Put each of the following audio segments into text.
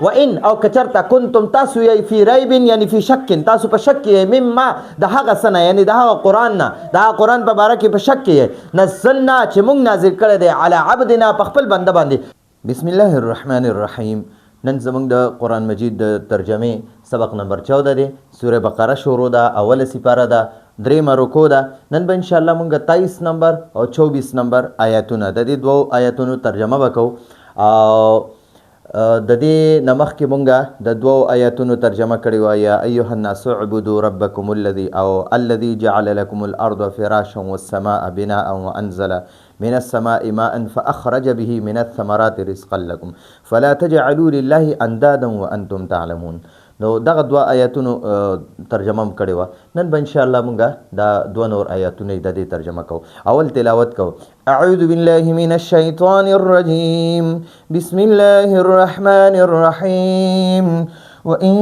و ان او کچرتا کنتم تاسو یی فی ریب یعنی فی شک تاسو په شک کې مما د هغه سنه یعنی د هغه قران نه د قران په باره کې په شک کې نزلنا چې موږ نازل کړی دی علی عبدنا په خپل بنده باندې بسم الله الرحمن الرحیم نن زموږ د قران مجید د ترجمه سبق نمبر 14 دی سوره بقره شروع ده اوله سپاره ده درېمه رکو ده نن به ان شاء الله موږ 23 نمبر او 24 نمبر آیاتونه د دې دوه آیاتونو ترجمه وکړو او د دې نمخ کې مونږه د دوه آیاتونو ترجمه کړې و یا ایها الناس اعبدوا ربکم الذي او الذي جعل لكم الارض فراشا والسماء بناء وانزل من السماء ماء فاخرج به من الثمرات رزقا لكم فلا تجعلوا لله اندادا وانتم تعلمون نو دغه دوه آیاتونو ترجمه هم کړې وه نن به انشاءالله مونږه دا دوه نور آیاتونه د دې ترجمه کوو اول تلاوت کوو اعوذ بالله من الشیطان الرجیم بسم الله الرحمن الرحیم وإن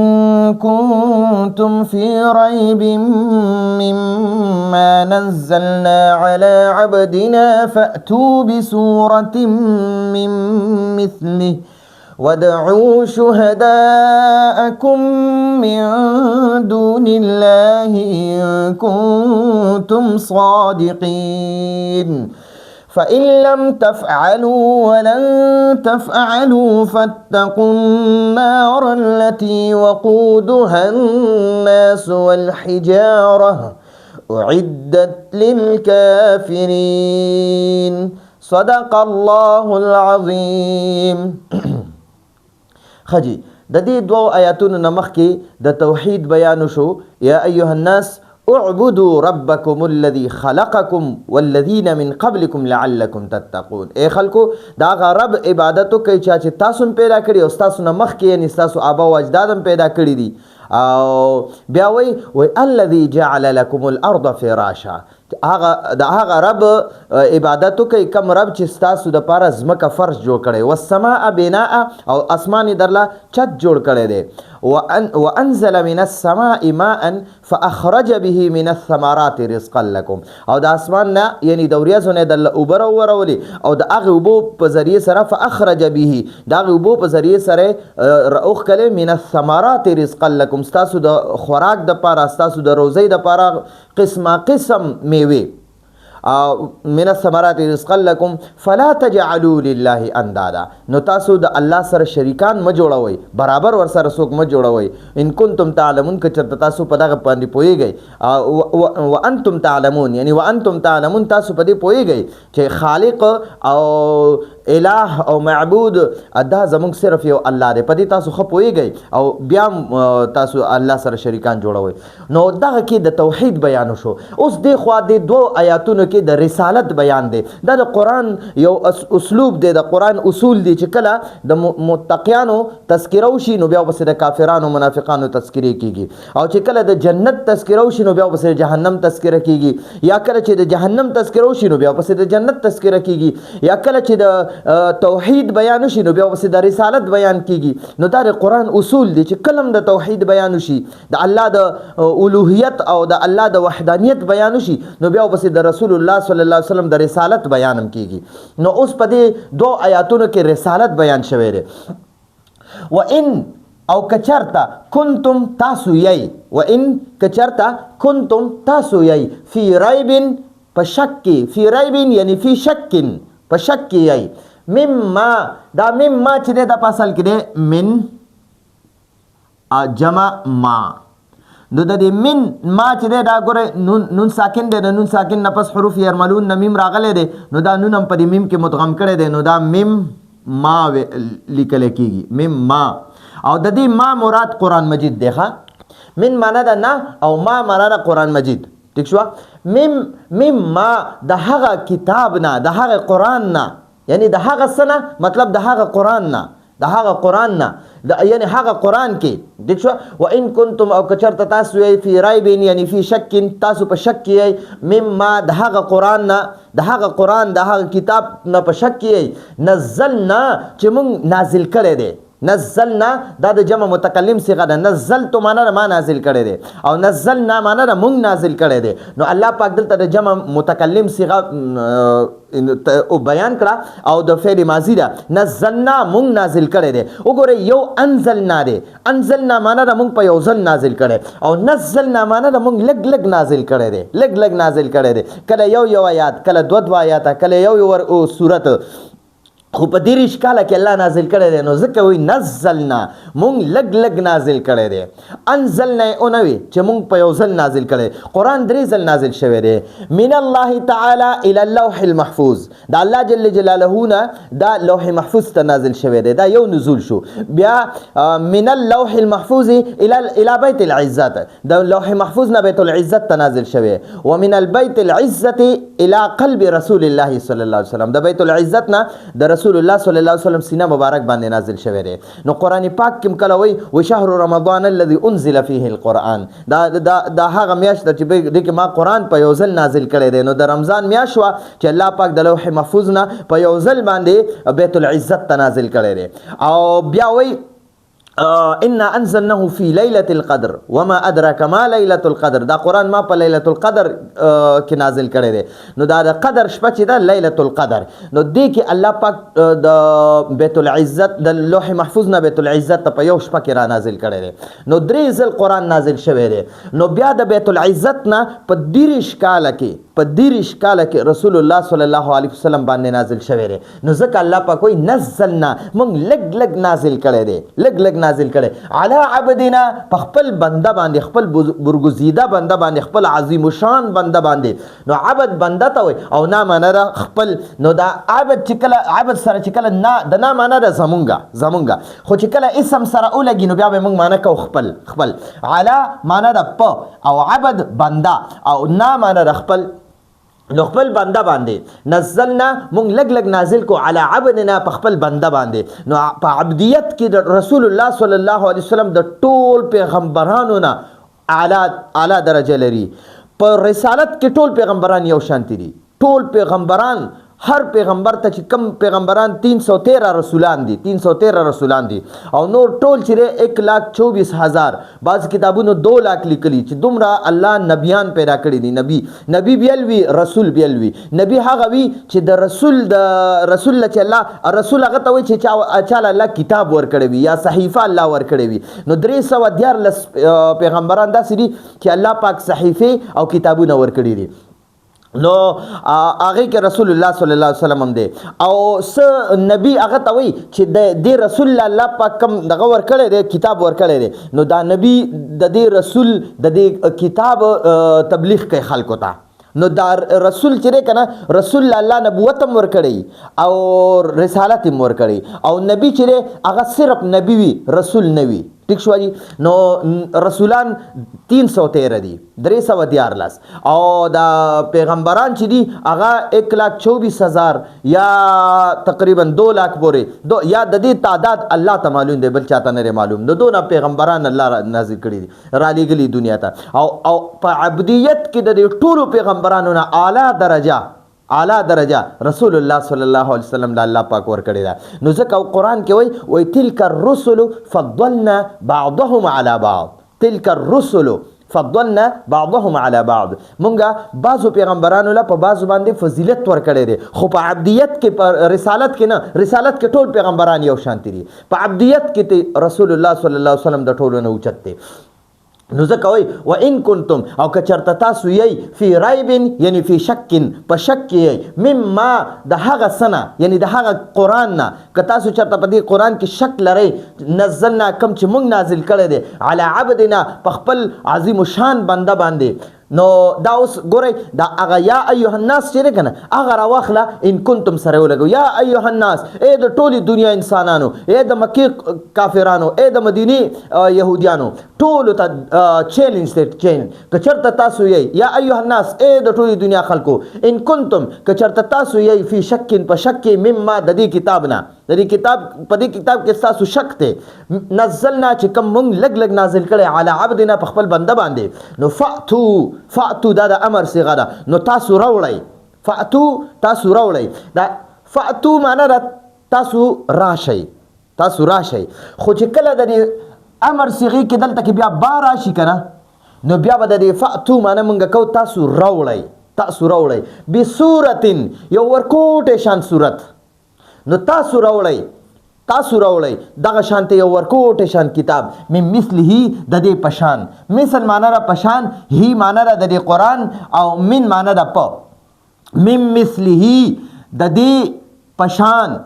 كنتم في ريب مما نزلنا على عبدنا فأتوا بسورة من مثله وادعوا شهداءكم من دون الله إن كنتم صادقين فإن لم تفعلوا ولن تفعلوا فاتقوا النار التي وقودها الناس والحجارة أعدت للكافرين صدق الله العظيم خجی د دې دوه آیاتونو نمخ کې د توحید بیان شو یا ایها الناس اعبدوا ربکم الذي خلقکم والذین من قبلکم لعلکم تتقون ای خلکو دا غ رب عبادتو کوي چې تاسو پیدا کړی او تاسو نمخ کې یعنی تاسو آبا او اجدادم پیدا کړی دي او بیا وی الذي جعل لكم الارض فراشا هغه رب عبادتو کوي کم رب چې تاسو د پاره زمکه فرش جوړ کړي والسماء بناء او اسماني درلا چت جوړ کړي دي وانزل من السماء ماء فاخرج به من الثمرات رزقا لكم او د اسمان نه یعنی د وریځو نه د اوبر ورولي او د هغه اوبو په ذریعه سره فاخرج به د هغه اوبو په ذریعه سره راوخ کله من الثمرات رزقا لكم تاسو د خوراک د پاره تاسو د روزي د پاره قسم میوه من الثمرات رزقا لكم فلا تجعلوا لله اندادا نو تاسو د الله سره شریکان م جوړوي برابر ور سره څوک م جوړوي ان کنتم تعلمون که چرته تاسو په دغه باندې پوهیږئ وانتم تعلمون یعنی وانتم تعلمون تاسو په دې پوهیږئ چې خالق او الہ او معبود ادا زمونږ صرف یو الله دی په دې تاسو خو پوهیږئ او بیا تاسو الله سره شریکان جوړوي نو دغه کې د توحید بیان شو اوس د خوا د دوه آیاتونو کې د رسالت بیان دی دا د قرآن یو اسلوب دی د قرآن اصول دی چې کله د متقیانو تذکره وشي نو بیا ورپسې د کافرانو منافقانو تذکره کیږي او چې کله د جنت تذکره وشي نو بیا ورپسې د جهنم تذکره کیږي یا کله چې د جهنم تذکره وشي نو بیا ورپسې د جنت تذکره کیږي یا کله چې د توحید بیان وشي نو بیا ورپسې د رسالت بیان کیږي نو دا د قرآن اصول دی چې کلم د توحید بیان وشي د الله د الوهیت او د الله د وحدانیت بیان وشي نو بیا ورپسې د رسول الله صلی الله علیه وسلم د رسالت بیانم کیږي نو اوس په دې دوه آیاتونو کې رسالت بیان شوی دی و ان او کچرتا کنتم تاسو یی و ان کچرتا کنتم تاسو یی فی ریب پشک فی ریب یعنی فی شک پشک یی مما دا مما چې د پاسل کې دی من جمع ما نو د دې من ما چې دی دا ګوره نون ساکن دی د نون ساکن نه پس حروف یرملون نه میم راغلی دی نو دا نون هم په دې میم کې مدغم کړی دی نو دا میم ما لیکلی کېږي میم ما او د دې ما مراد قرآن مجید دی ښه من معنا ده نه او ما معنا ده قرآن مجید ټیک شوه میم ما د هغه کتاب نه د هغه قرآن نه یعنی د هغه څه نه مطلب د هغه قرآن نه د هغه قرآن نه یعنی هغه قرآن کې دیک شو و ان کنتم او کچرته تاسو یې فی ریب یعنی فی شک تاسو په شک کې مما د هغه قرآن نه د هغه قرآن د هغه کتاب نه په شک کې نزلنا چې موږ نازل کړی دی نزلنا دا د جمع متکلم صيغه ده. نزلت معنا ما نازل کړی دی او نزلنا معنا د مونږ نازل کړی دی. نو الله پاک دلته د جمع متکلم صيغه او بیان کړه او د فعل ماضی ده. نزلنا مونږ نازل کړی دی. وګوره یو انزلنا دی. انزلنا معنا د مونږ په یو ځل نازل کړی او نزلنا معنا د مونږ لګ لګ نازل کړی دی. لګ لګ نازل کړی دی. کله یو آیات، کله دو آیات، کله یو سورت، خو په دیرش کاله کې الله نازل کړی دی. نو ځکه وایي نزلنا مونږ لګ لګ نازل کړی دی. انزلنا او نه وي چې مونږ په یو ځل نازل کړی. قرآن 3 ځل نازل شوی دی. من الله تعالی الی اللوح المحفوظ، دا الله جل جلاله نه دا لوح محفوظ ته نازل شوی دی. دا یو نزول شو. بیا من اللوح المحفوظ الی بیت العزت، دا لوح محفوظ نه بیت العزت ته نازل شوی. ومن البیت العزت الی قلب رسول الله صلی الله علیه وسلم، دا بیت العزت نه د رسول الله صلی الله علیه وسلم سینه مبارک باندې نازل شوی دی. نو قرآن پاک کې کله وایي و شهر رمضان الذي انزل فيه القرآن، دا هغه میاشت ده چې دې کې ما قرآن په یو ځل نازل کړی دی. نو د رمضان میاشت وه چې الله پاک د لوح محفوظ نه په یو ځل باندې بیت العزت ته نازل کړی دی. او بیا وایي انا انزلناه في ليله القدر وما ادراك ما ليله القدر، دا قرآن ما په ليله القدر کې نازل کړی دی. نو دا د قدر شپه چې ده ليله القدر، نو دې کې الله پاک د بیت العزت د لوح محفوظ نه بیت العزت ته په یو شپه کې را نازل کړی دی. نو 3 ځل قرآن نازل شوی دی. نو بیا د بیت العزت نه په 30 کاله کې رسول الله صلی الله علیه وسلم باندې نازل شوی دی. نو ځکه الله پاک وایي نزلنا مونږ لګ لګ نازل کړی دی. لګ لګ نازل کړي علی عبدنا، په خپل بنده باندې، خپل برگزیده بنده باندې، خپل عظیم شان بنده باندې. نو عبد بنده ته وي او نا معنا ده خپل. نو دا عبد چې کله عبد سره چې کله نا د نا معنا ده زمونږه، خو چې کله اسم سره ولګي نو بیا به موږ معنا کو خپل. علی معنا ده په او عبد بنده او نا معنا ده خپل. نو خپل بنده باندې نزلنا مونږ لګ لګ نازل کو علی عبدنا، په خپل بنده باندې. نو په عبدیت کې د رسول الله صلی الله علیه وسلم د ټول پیغمبرانو نه اعلی درجه لري. په رسالت کې ټول پیغمبران یو شانتی دي. ټول پیغمبران، هر پیغمبر ته چې کم پیغمبران 313 رسولان دي، 313 رسولان دي او نور ټول چې 1,24,000، بعض کتابونو 2 لاک لیکلي چې دومره الله نبیان پیدا کړي دي. نبی بیلوي، رسول بیلوي. نبی هغه وي چې د رسول چې الله رسول هغه ته وي چې چاله الله کتاب ورکړي وي یا صحیفه الله ورکړي وي. نو 314 پیغمبران داسې دي چې الله پاک صحیفه او کتابونه ورکړي دي. نو هغه کې رسول الله صلی الله علیه وسلم هم دی او س نبی هغه ته وی چې د رسول الله پاک کوم دغه ور کړی دی، کتاب ور کړی دی. نو دا نبی د دې رسول د دې کتاب تبلیغ کوي خلکو ته. نو دا رسول چې کنه رسول الله نبوت هم ور کړی او رسالت هم ور کړی او نبی چې هغه صرف نبی وی، رسول نه وی. ٹھیک شو جی. نو رسولان 313 دي، 314 او دا پیغمبران چې دي هغه 1,24,000 یا تقریبا 2 لاک پورې یا د دې تعداد الله ته معلوم دی، بل چاته نه معلوم. نو دونه پیغمبران الله نازل کړي دي، را لېږلي دنیا ته. او په عبدیت کې د دې ټولو پیغمبرانو نه اعلی درجه رسول الله صلی الله علیه وسلم د الله پاک ور کړی دا. نو ځکه قرآن کې وایي تلک الرسل فضلنا بعضهم على بعض، تلک الرسل فضلنا بعضهم على بعض. مونږه بعضو پیغمبرانو له په بعضو باندې فضیلت ور کړی دی، خو په عبدیت کې په رسالت کې نه. رسالت کې ټول پیغمبران یو شانتی دي، په عبدیت کې رسول الله صلی الله علیه وسلم د ټولو نه اوچت دی. نو ځکه وایي وان کنتم او که چېرته تاسو یی فی ریب یعنی فی شکن، په شک کې یی مما د هغه څه نه یعنی د هغه قرآن نه، که تاسو چېرته په دې قرآن کې شک لرئ نزلنا کم چې موږ نازل کړی دی علی عبدنا په خپل عظیم شان بنده باندې. نو دا اوس ګورئ دا هغه یا ایها الناس چې دی که نه هغه راواخله ان کنتم سره ولګو. یا ایها الناس، ای د ټولې دنیا انسانانو، ای د مکې کافرانو، ای د مدینې یهودیانو، ټولو ته چیلنج دی. که چېرته تاسو یی یا ایها الناس، ای د ټولې دنیا خلکو، ان کنتم که چېرته تاسو یی فی شکن په شک کې مما د دې کتاب نه، د دې کتاب په دې کتاب کې ستاسو شک دی، نزلنا چې کوم موږ لږ لږ نازل کړی علی عبدنا په خپل بنده باندې. نو فاتو دا د امر صيغه ده. نو تاسو راوړئ، فاتو تاسو راوړئ. دا فاتو معنا ده تاسو راشئ، تاسو راشئ. خو چې کله د دې امر صیغې کې دلته کې بیا با راشي که نه، نو بیا به د دې فأتو معنی مونږ کوو تاسو راوړئ، تاسو راوړئ بصورتن یو ورکوټې شان صورت. نو تاسو راوړئ، تاسو راوړئ دغه شانته یو ورکوټې شان کتاب من مثله د دې پشان. مثل معنی را پشان، هی معنی را د دې قرآن، او من معنی را په. من مثله د دې پشان،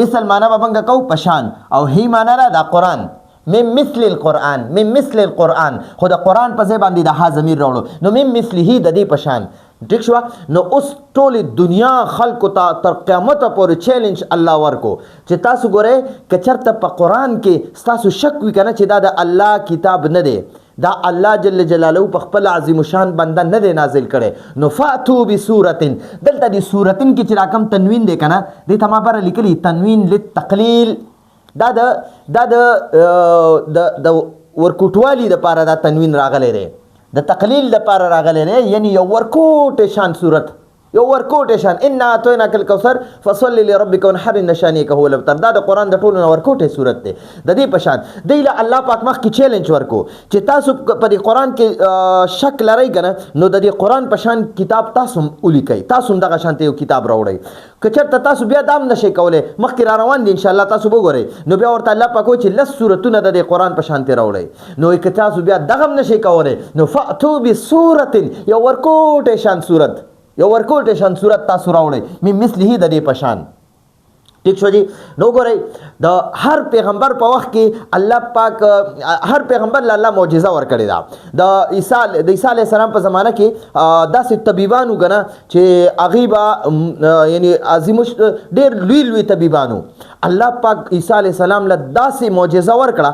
مثل معنی به موږ کوو پشان، او هی معنی را د قرآن. من مثل القرآن، من مثل القرآن، خو د قرآن په ځای باندې د ها ضمیر راوړو. نو من مثله د دې پشان. ٹھیک شو. نو اوس ټول دنیا خلکو ته تر قیامت پورې چیلنج الله ورکو چې تاسو ګورئ که چېرته په قرآن کې ستاسو شک وي که نه چې دا د الله کتاب نه دی، دا الله جل جلاله په خپل عظیم شان بنده نه دی نازل کړی، نو فاتو بصورتن. دلته د صورتن کې چې راکم تنوین دی که نه، دې ته ما بره لیکلي تنوین للتقلیل، دا د ورکوټوالي دپاره دا تنوین راغلی دی، د تقلیل دپاره راغلی دی، یعنی یو ورکوټې شان صورت، یو ورکوټې شان. انا اعطیناک الکوثر فصل لربک وانحر ان شانئک هو الابتر. دا د قرآن د ټولو نه ورکوټې صورت دی د دې په شان. دی له الله پاک مخکې چیلنج ورکو چې تاسو په دې قرآن کې شک لرئ که نه، نو د دې قرآن په شان کتاب تاسو هم ولیکئ، تاسو هم دغه شانته یو کتاب راوړئ. که چېرته تاسو بیا دا هم نشئ کولی، مخکې را روان دي انشاءالله تاسو به وګورئ، نو بیا ورته الله پاک وایي چې 10 صورتونه د دې قرآن په شانتې راوړئ. نو که تاسو بیا دغه هم نشئ کولی، نو فأتو بصورت یو ورکوټې شان صورت، یو ورکوټې شان صورت تاسو راوړئ من مثله د دې په شان. ٹھیک شو جی. نو ګورئ د هر پیغمبر په وخت کې الله پاک هر پیغمبر له الله معجزه ورکړې ده. د عیسی علیه السلام په زمانه کې داسې طبیبانو که نه چې هغوی به یعنی عظیم ډېر لوی لوی طبیبانو. الله پاک عیسی علیه السلام له داسې معجزه ورکړه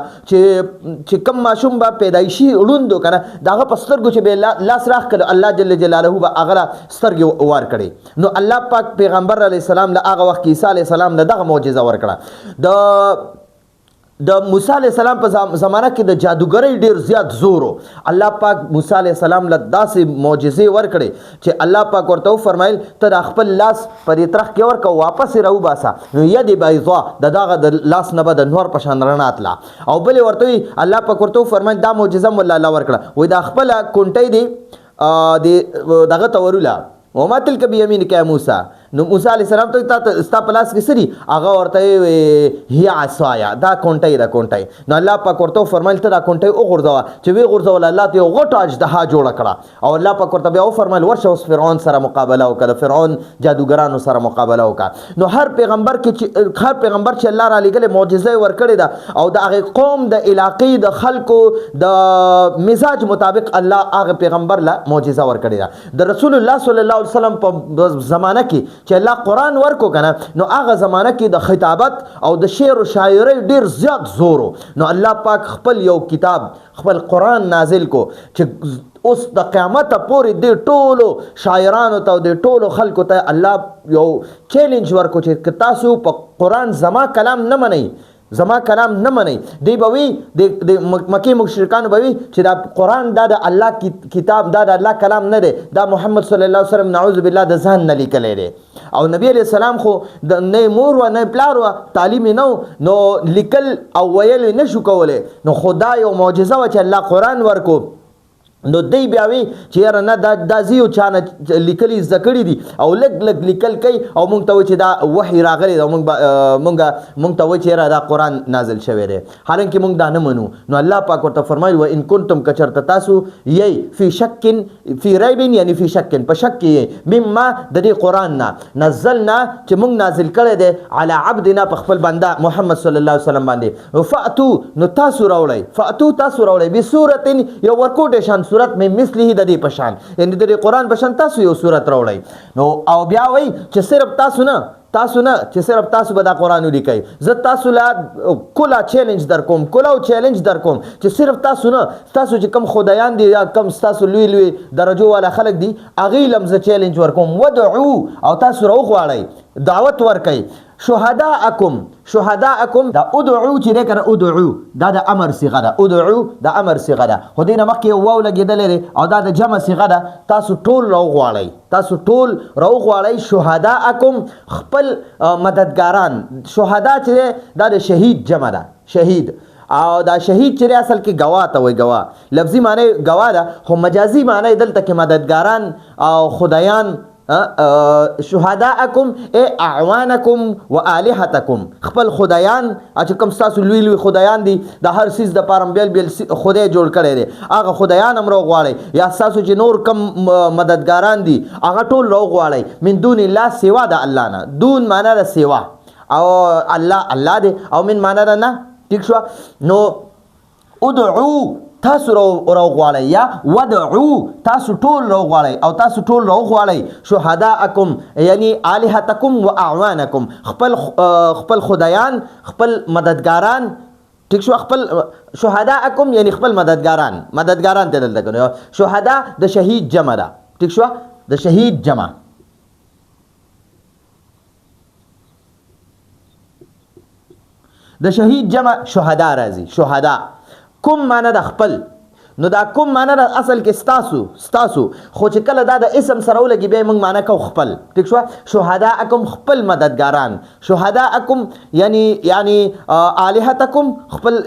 چې کم ماشوم به پیدایشي ړوند و که نه، د هغه په سترګو چې به لاس راخ کړه، الله جل جلاله به هغه له سترګې ورکړې. نو الله پاک پیغمبر علیه السلام له هغه وخت کې عیسی علیه السلام دغه معجزه ورکړه. د موسی علیه السلام په زمانه کې د جادوګرۍ ډیر زیات زور و. الله پاک موسی علیه السلام له داسې معجزې ورکړې چې الله پاک ورته وفرمایل ته د خپل لاس په دې ترخ کې ورکړه، واپس یې راوباسه، نو ید بیضا د دغه د لاس نه به د نور په شان رڼا تله. او بلې ورته وایي الله پاک ورته وفرمایل دا معجزه مو الله ورکړه، وایي دا خپله کونټۍ دی دغه ته وروله وما تلک بیمینک یا موسی. نو موسی علیه السلام ته ستا په لاس کې څه دي؟ هغه ورته هي عصایا، دا کونټۍ ده کونټۍ. نو الله پاک ورته وفرمیل ته دا کونټۍ وغورځوه، چې ویې غورځوله الله ته یو غټه اژدها جوړه کړه. او الله پاک ورته بیا وفرمیل ورشه اوس فرعون سره مقابله وکړه، د فرعون جادوګرانو سره مقابله وکړه. نو هر پیغمبر چې الله را لېږلی معجزه یې ورکړې ده، او د هغې قوم د علاقې د خلکو د مزاج مطابق الله هغه پیغمبر له معجزه ورکړې ده. د رسول الله صلی الله علیه وسلم په زمانه کې چې الله قرآن ورکو کنه، نو هغه زمانه کې د خطابت او د شعر و شاعرۍ ډیر زیات زورو. نو الله پاک خپل یو کتاب خپل قرآن نازل کو چې اوس د قیامت پورې د ټولو شاعرانو ته او د ټولو خلکو ته الله یو چیلنج ورکو چې تاسو په قرآن زما کلام نه منئ، زما کلام نه منئ. دی به وي د مکې مشرکانو به وي چې دا قرآن دا د الله کتاب، دا د الله کلام نه دی، دا محمد صلی الله علیه وسلم نعوذ بالله د ځان نه لیکلی دی. او نبی علیہ السلام خو نه مور و نه پلار و، تعلیم نو، نو لیکل او ویل نشو کولی. نو خدا یو معجزه و چې الله قرآن ورکو. نو دی بیا وی چې یاره نه دا زیو چانه لیکلي زده کړي دي او لږ لږ لیکل کوي، او موږ ته وایي چې دا وحی راغلی دی، موږ ته وایي چې یاره دا قرآن نازل شوی دی، حالانکه موږ دا نه منو. نو الله پاک ورته فرمایي و ان کنتم که چېرته تاسو یی فی شکن فی ریبن، یعنی فی شکن په شک کې مما د دې قرآن نه نزلنا چې موږ نازل کړی دی علی عبدنا په خپل بنده محمد صلی الله علیه وسلم باندې. فاتو نو تاسو راوړئ، فاتو تاسو راوړئ بصورت یو ورکوټې شان صورت میں مثله د دې پشان، یعنی د دې قرآن پشان تاسو یو صورت راوړئ. نو او بیا وایي چې صرف تاسو نه چې صرف تاسو به دا قرآن ولیکئ، زه تاسو له کله چیلنج در کوم، کله چیلنج در کوم چې صرف تاسو نه، تاسو چې کم خدایان دي یا کم تاسو لوی لوی درجو والا خلک دي هغوی له هم زه چیلنج ورکوم. ودعو او تاسو راوغواړئ، دعوت ورکئ، شهداءکم دا ادعو چې ده کنه ادعو دا د امر صيغه ده ادعو د امر صيغه ده خو دې نه مخکې واو لګېدلې ده او دا د جمع صيغه ده تاسو ټول راوغواړئ شهداءکم خپل مددګاران شهدا چې دا د شهید جمع ده شهید او دا شهید چې اصل کې گواه ته وای گواه لفظي معنی گواه ده خو مجازي معنی دلته کې مددګاران او خدایان شهداءکم ای اعوانکم و الہتکم خپل خدایان چې کوم تاسو لوی خدایان دي د هر سیز د پاره بیل خدای جوړ کړي دي هغه خدایان هم راغواړي یا تاسو چې نور کم مددګاران دي هغه ټول راغواړي من دون الله سوا د الله نه دون معنی د سوا او الله دی او من معنی د نه ٹھیک شو نو ادعو تاسو راغواړئ یا ودعو تاسو ټول راغواړئ او تاسو ټول راغواړئ شهداءکم یعنی الہتکم و اعوانکم خپل خدایان خپل مددګاران ٹھیک شو خپل شهداءکم یعنی خپل مددګاران ته دلته کنه شهدا د شهید جمع ده ٹھیک شو د شهید جمع شهدا راځي شهدا کوم معنی د خپل نو دا کوم معنی د اصل کې ستاسو خو چې کله دا د اسم سره ولګي به موږ معنی کو خپل ٹھیک شو شهداءکم خپل مددګاران شهداءکم یعنی الہتکم خپل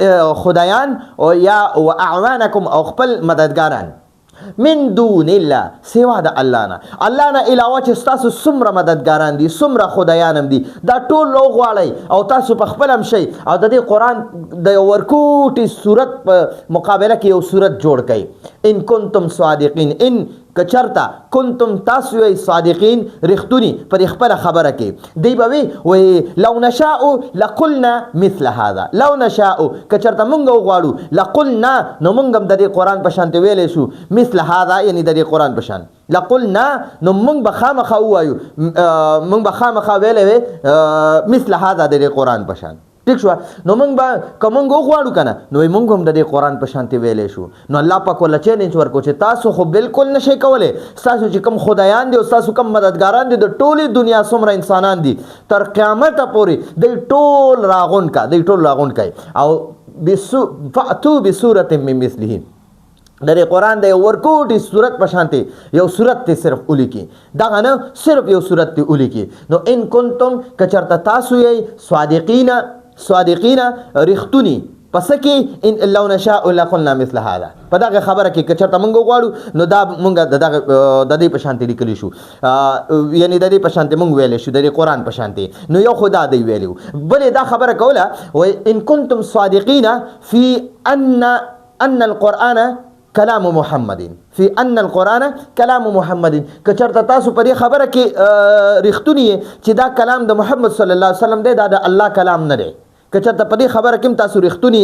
خدایان او یا اعوانکم او خپل مددګاران من دون الله سوا د الله نه علاوه چې تاسو څومره مددګاران دي څومره خدایان هم دي دا ټول راغواړئ او تاسو په خپل هم شئ او د دې قرآن د ورکوټي صورت په مقابله کې یو صورت جوړ کړئ ان کنتم صادقین ان کچرتا کنتم تاسو صادقین رښتونی پر خپل خبره کې دی به وي لو نشاء لقلنا مثل هذا لو نشاء کچرتا مونږ وغواړو لقلنا نو مونږ هم د دې قرآن په شان ویلې شو مثل هذا یعنی د دې قرآن په شان لقلنا نو مونږ به خامخا ووایو مونږ به خامخا ویلې مثل هذا د دې قرآن په شان ٹھیک شو نو موږ به کومنګ غواړو کنه نو موږ هم د دې قرآن په شانتي ویلې شو نو الله پاک ول چیلنج ورکو چې تاسو خو بالکل نشئ کولای تاسو چې کوم خدایان دي او تاسو کوم مددګاران دي د ټولي دنیا څومره انسانان دي تر قیامت پورې د ټول راغون کا او فاتو بسوره من مثله د قرآن د ورکوټي صورت په شانتي یو صورت ته صرف اولی کی دا نه صرف یو صورت ته اولی کی نو ان کنتم کچرتا تاسو یې صادقین رښتونی پس کې ان لو نشاء لقلنا مثل هذا په دغه خبره کې کچرته مونږ غواړو نو دا مونږ د دې په شانتي لیکلی شو یعنی د دې په شانتي مونږ ویلې شو د قرآن په شانتي نو یو خدا دی ویلو بلې دا خبره کوله و ان کنتم صادقین فی ان القرآن کلام محمد فی ان القرآن کلام محمد کچرته تاسو په دې خبره کې رښتونی چې دا کلام د محمد صلی الله علیه وسلم دی دا د الله کلام نه دی کچرته په دې خبره کې تاسو رښتونی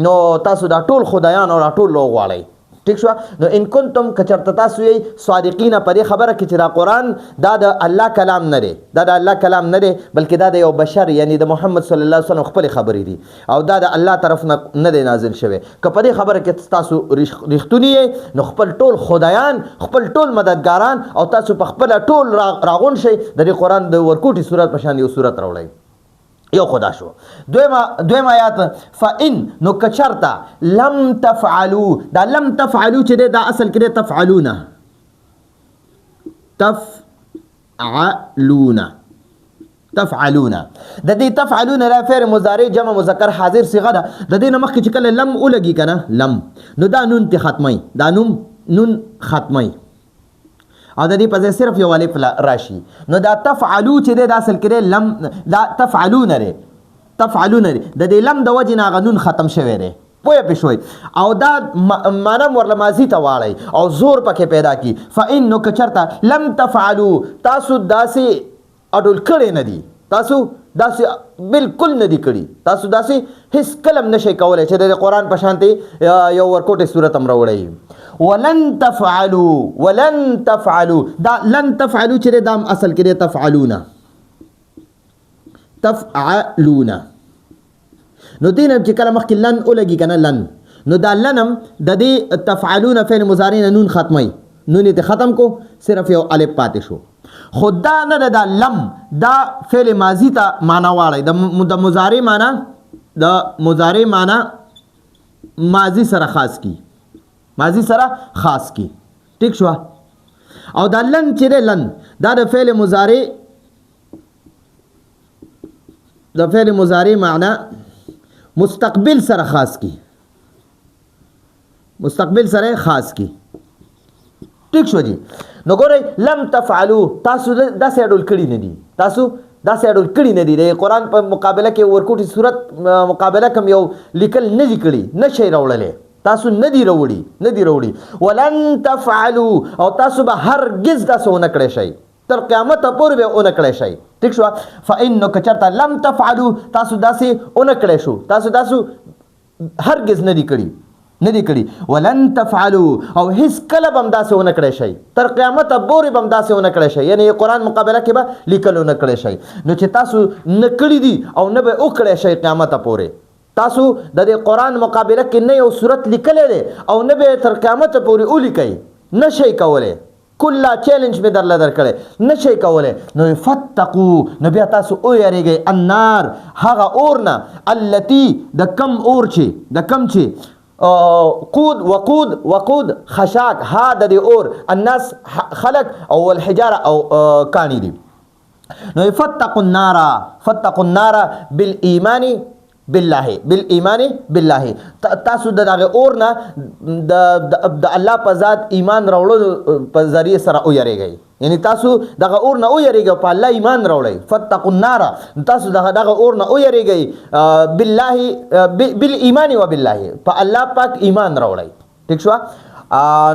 نو تاسو دا ټول خدایان او ټول لوغواړئ ٹھیک شو نو ان کنتم کچرته تاسو یې صادقین په دې خبره کې چې دا قرآن دا د الله کلام نه دی بلکې دا د یو بشر یعنی د محمد صلی الله علیه وسلم خپل خبرې دي او دا د الله طرف نه دی نازل شوی که په دې خبره کې تاسو رښتونی نو خپل ټول خدایان خپل ټول مددګاران او تاسو په خپل ټول راغون شئ د دې قرآن د ورکوټي صورت په شان یو صورت راوړئ یو خدا شو دویم آیات فإن نو کچرتا لم تفعلوا دا لم تفعلوا چې دا اصل کې تفعلون د دې تفعلون لا فعل مضارع جمع مذکر حاضر صيغه ده د دې نمخ چې کله لم ولګي کنه لم نو دا نون ته ختمي دا نون ختمي او د دې په ځای صرف یو الف راشي نو دا تفعلو چې دا اصل کې لم دا تفعلون لري د دې لم د وجه نه غنون ختم شوی دی پوهه پښوي او دا معنا ورله ماضی ته واړی او زور پکې پیدا کی فإن نو کچرتا لم تفعلوا تاسو داسې اډول کړي نه دي تاسو داسې بالکل نه دي کړي تاسو داسې هیڅ کلم نشئ کولای چې د قرآن په شانتي یو ورکوټي صورت هم راوړی ولن تفعلوا دا لن تفعلوا چې دا اصل کې تفعلون نو دین چې کله مخکې لن ولګي کنه لن نو دا لنم د دې تفعلون فعل مضارع نون ختمي نون ته ختم کو صرف یو الف پاتې شو خود دا نه دا لم دا فعل ماضی ته معنا واړی د مضارع معنا د مضارع معنا ماضی سره خاص کی ماضی سره خاص کی ٹھیک شو او دا لن چې لن دا د فعل مضارع معنا مستقبل سره خاص کی مستقبل سره خاص کی ٹھیک شو جی نو ګورئ لم تفعلوا تاسو دا سیډول کړي نه دي تاسو دا سیډول کړي نه دي د قرآن په مقابله کې ورکوټي صورت مقابله کوم یو لیکل نه دي کړي نشئ راوړلی تاسو نه دي راوړي ولن تفعلوا او تاسو به هرگز داسې ونه کړی شئ تر قیامته پورې به ونه کړی شئ ٹھیک شو فإنه که چېرته لم تفعلوا تاسو داسې ونه کړی شو تاسو هرگز نه دي کړي ولن تفعلوا او هیڅ کله به هم داسې ونه کړی شئ تر قیامته پورې به هم داسې ونه کړی شئ یعنې قرآن مقابله کې به لیکل ونه کړی شئ نو چې تاسو نه کړي دي او نه به وکړی شئ قیامته پورې تاسو د دې قرآن مقابله کې نه یو صورت لیکلی دی او نه به تر قیامته پورې ولیکئ نه شئ کولی کله چیلنج مې درله درکړی نشئ کولی نو فتقو نو بیا تاسو ویریږئ النار هغه اور نه التي د کم اور چې وقود خشاک ها د دې اور الناس خلق او الحجاره او کانی دي نو فتقوا النار بالایمان بالله تاسو دغه اور نه د الله په ذات ایمان راوړلو په ذریعه سره ویریږئ یعنی تاسو دغه اور نه ویریږئ په الله ایمان راوړئ فتقوا النار تاسو دغه اور نه ویریږئ بالله بالایمان وبالله په الله پاک ایمان راوړئ ٹھیک شو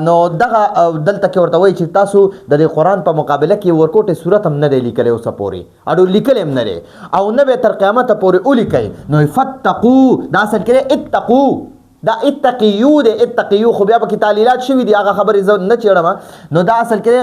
نو دغه دلته کې ورته وایي چې تاسو د دې قرآن په مقابله کې ورکوټې صورت هم نه دی لیکلی اوسه پورې اډو لیکلی هم نه دی او نه به تر قیامته پورې ولیکئ نو فتقو دا اصل کې اتقو دا اتقیو دی اتقیو خو بیا پکې تعلیلات شوي دي هغه خبرې زه نه چېړم نو دا اصل کې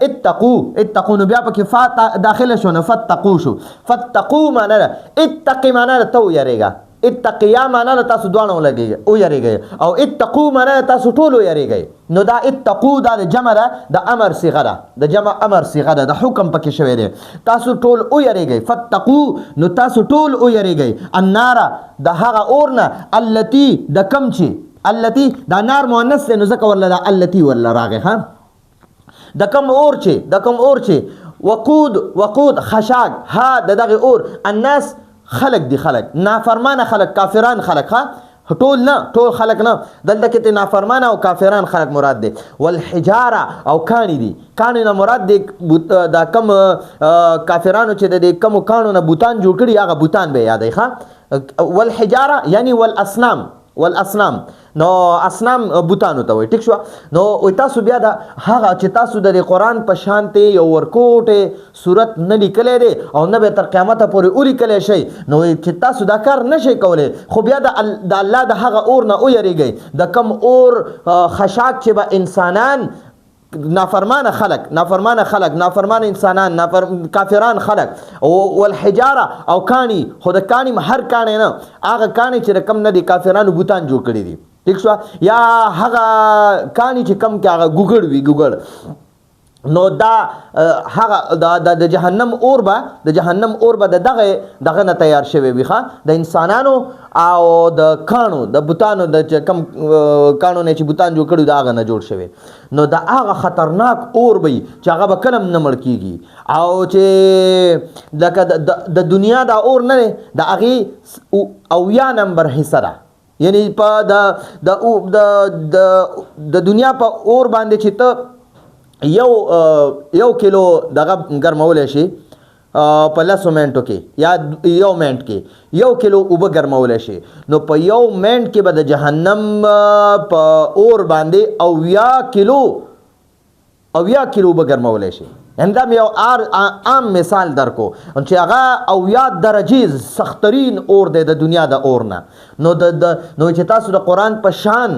اتقو نو بیا پکې فا داخله شو نو فتقو شو فتقو معنا ده اتقي معنا ده ته ویریږه اتقیا معنا له تاسو دوانو لګي او یریږي او اتقو معنا تاسو ټول یریږي نو دا اتقو دا د جمع ده د امر صيغه ده د جمع امر صيغه ده د حکم پکې شوی دی تاسو ټول او یریږي فتقو نو تاسو ټول او یریږي النار د هغه اورنه التي د کم چی التي دا نار مؤنث نو ځکه ورله التي ورله راغی ها د کم اور چی وقود خشاک ها دغه اور الناس خلق دي خلق نافرمان خلق کافران خلق ها ټول خلق نه دلته کې نافرمان او کافران خلق مراد دي والحجاره او کانی نه مراد دي دا کم کافرانو چې د کم کانو نه بوتان جوړ کړي هغه بوتان به یادای ښه والحجاره یعنی والاسنام نو اسنام بوتانو ته وای ټیک شو نو تاسو بیا دا هغه چې تاسو د قرآن په شانته یو ورکوټه صورت نه لیکلې دي او نه به تر قیامت پورې ولیکلې شي نو چې تاسو دا کار نشئ کولای خو بیا د الله د هغه اور نه ویریږئ د کم اور خشاک چې به انسانان نافرمان انسانان کافران خلق والحجاره او کانی خود کانی هر کانی نه هغه کانی چې کم نه دي کافرانو بوتان جوړ کړي دي ٹھیک شو یا هغه کانی چې کم کې هغه ګوګړ نو دا هغه د جهنم اور به دغه نه تیار شوی وي ښه د انسانانو او د کانو د بوتانو د کم کانو نه چې بوتان جوړ کړي دا هغه نه جوړ شوی نو دا هغه خطرناک اور وي چې هغه به کلم نه مړ کیږي او چې لکه د دنیا دا اور نه د هغې 80 نمبر حصه ده یعنی په د دنیا په اور باندې چې ته یو کیلو دغه ګرمولی شي په 10 منټو کې یا یو منټ کې یو کیلو اوبه ګرمولی شي نو په یو منټ کې به د جهنم په اور باندې 80 کیلو اوبه ګرمولی شي یعنی دا یو عام مثال درکو چې هغه 80 درجې سخترین اور دی د دنیا د اور نه نو چې تاسو د قرآن په شان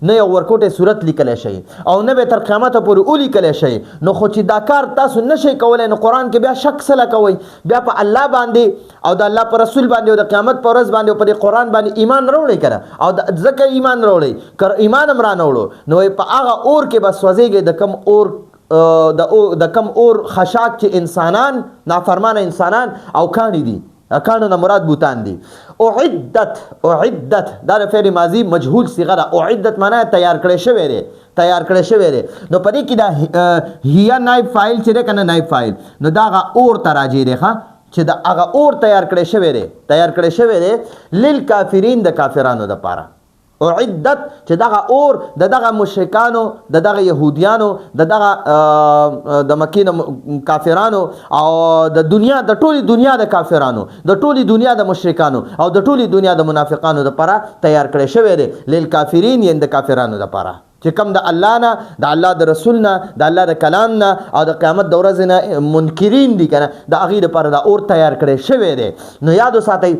نه یو ورکوټه صورت لیکلی شي او نه به تر قیامت پورې ولیکلی شي نو خو چې دا کار تاسو نشئ کولی نو قرآن کې بیا شک سله کوئ بیا په الله باندې او د الله په رسول باندې او د قیامت په ورځ باندې او په دې قرآن باندې ایمان راوړئ که نه او ځکه ایمان راوړئ که ایمان هم رانه وړو نو په هغه اور کې به سوځېږئ د کم اور د کم اور خشاک چې انسانان نافرمانه انسانان او کاڼي دي، کاڼو نه مراد بوتان دي. اعدت دا د فعل ماضی مجهول صيغه ده. اعدت معنی تیار کړی شوی دی، تیار کړی شوی دی. نو په دې کې دا هي نائب فاعل چې دی کنه نائب فاعل، نو دا هغه اور ته راجع دی چې دا هغه اور تیار کړی شوی دی، تیار کړی شوی دی للکافرین د کافرانو دپاره. اعدت چې دغه اور د دغه مشرکانو، د دغه یهودیانو، د دغه د مکې د کافرانو او د دنیا د ټولي دنیا د کافرانو، د ټولي دنیا د مشرکانو او د ټولي دنیا د منافقانو لپاره تیار کړی شوی دی. للکافرین یعنی د کافرانو لپاره چې کم د الله نه، د الله د رسول نه، د الله د کلام نه او د قیامت د ورځې نه منکرین دي کنه، د هغې لپاره د اور تیار کړی شوی دی. نو یاد وساتئ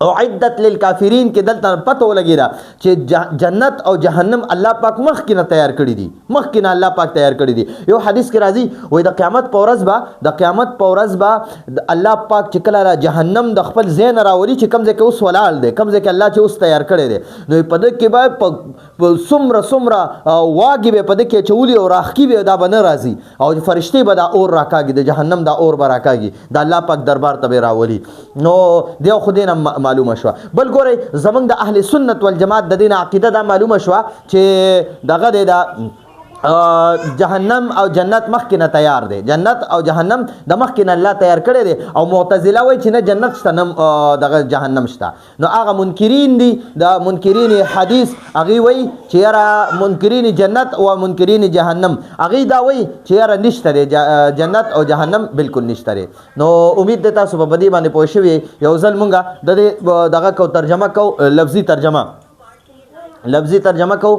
اعدت للکافرین کې دلته پته ولګیدا چې جنت او جهنم الله پاک مخکې نه تیار کړی دي، مخکې نه الله پاک تیار کړی دي. یو حدیث کې راځي وایي د قیامت په ورځ به، د قیامت په ورځ به الله پاک چې کله جهنم د خپل ځای نه راولي چې کوم ځای کې اوس ولاړ دی، کوم ځای کې الله چې اوس تیار کړی دی، نو په دې کې به څومره واګې به په دې کې اچولي او راښکي به دا به نه راځي او فرشتې به دا اور راکاږي، د جهنم دا اور به راکاږي، د الله پاک دربار ته به راولي. نو دیو خو دې نه معلومه شوه. بل ګورئ زمونږ د اهل سنت والجماعت د دې نه عقیده دا معلومه شوه چې دغه دی دا جهنم او جنت مخکې نه تیار دی، جنت او جهنم د مخکې نه الله تیار کړی دی. او معتزله وایي چې نه جنت شته نه دغه جهنم شته. نو هغه منکرین دي، د منکرین حدیث هغوی وایي چې یاره منکرین جنت او منکرین جهنم هغوی دا وایي چې یاره نشته دی جنت او جهنم بالکل نشته دی. نو امید دی تاسو په دې باندې پوه شوي. یو ځل مونږ د دې دغه کو ترجمه کو، لفظي ترجمه کو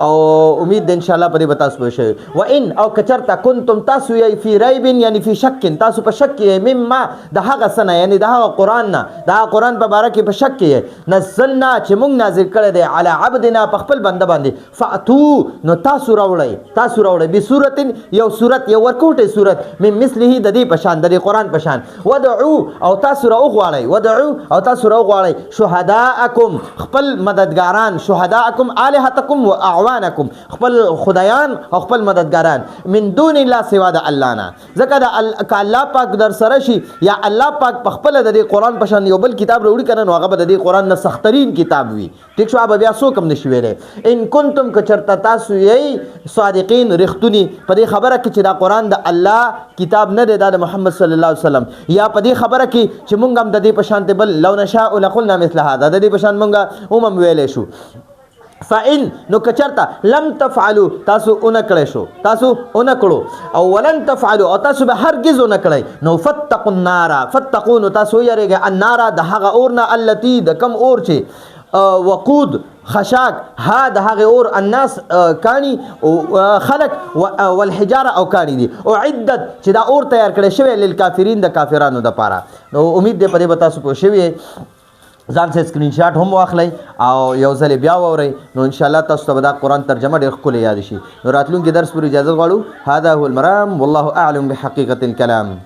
او امید ده ان شاء الله پرې به تاسو پوه شئ. و ان او کچرته کنتم تاسو یې فی ریب یعنی فی شک، تاسو په شک کې مما د هغه څه نه، یعنی د هغه قرآن نه، د هغه قرآن په باره کې په شک کې نزلنا چې موږ نازل کړی دی علی عبدنا په خپل بنده باندې، فاتو نو تاسو راوړئ بصورت یو صورت، یو ورکوټې صورت من مثله د دې په شان، د دې قرآن په شان، ودعو او تاسو راوغواړئ شهداءکم خپل مددګاران، شهداءکم الہتکم و اعوانکم خپل خدایان او خپل مددګاران، من دون الله سوا د الله نه. ځکه د الله پاک در سره شي یا الله پاک په خپل د دې قرآن په شان یو بل کتاب راوړي کنه، نو هغه به د دې قرآن نه سخترین کتاب وي. ټیک شو، بیا څوک هم نشي ویلی. ان کنتم که چېرته تاسو یې صادقین رښتوني په دې خبره کې چې دا قرآن د الله کتاب نه دی، دا د محمد صلی الله علیه وسلم، یا په دې خبره کې چې مونږ هم د دې په شانتې بل لو نشاء لقلنا مثل هذا، د دې په شان مونږ هم ویلی شو. فإن نو کچرتا لم تفعلوا تاسو اونکړو او ولن تفعلوا او تاسو به هرگز اونکړی، نو فتقوا النار، فتقوا نو تاسو یریږئ النار د هغه اور نه، التي د کم اور چې وقود خشاک ها د هغه اور الناس کانی خلق والحجاره او کانی دي، اعدت چې دا اور تیار کړی شوی للکافرین د کافرانو دپاره. نو امید دی په دې به تاسو پوه شوي. ځان سره سکرین شاټ هم واخلئ او یو ځل بیا واورئ، نو انشاءالله تاسو ته به دا قرآن ترجمه ډېر ښکلی یاد شي. نو راتلونکي درس پورې اجازه غواړو. هذا هو المرام والله اعلم بحقیقة الکلام.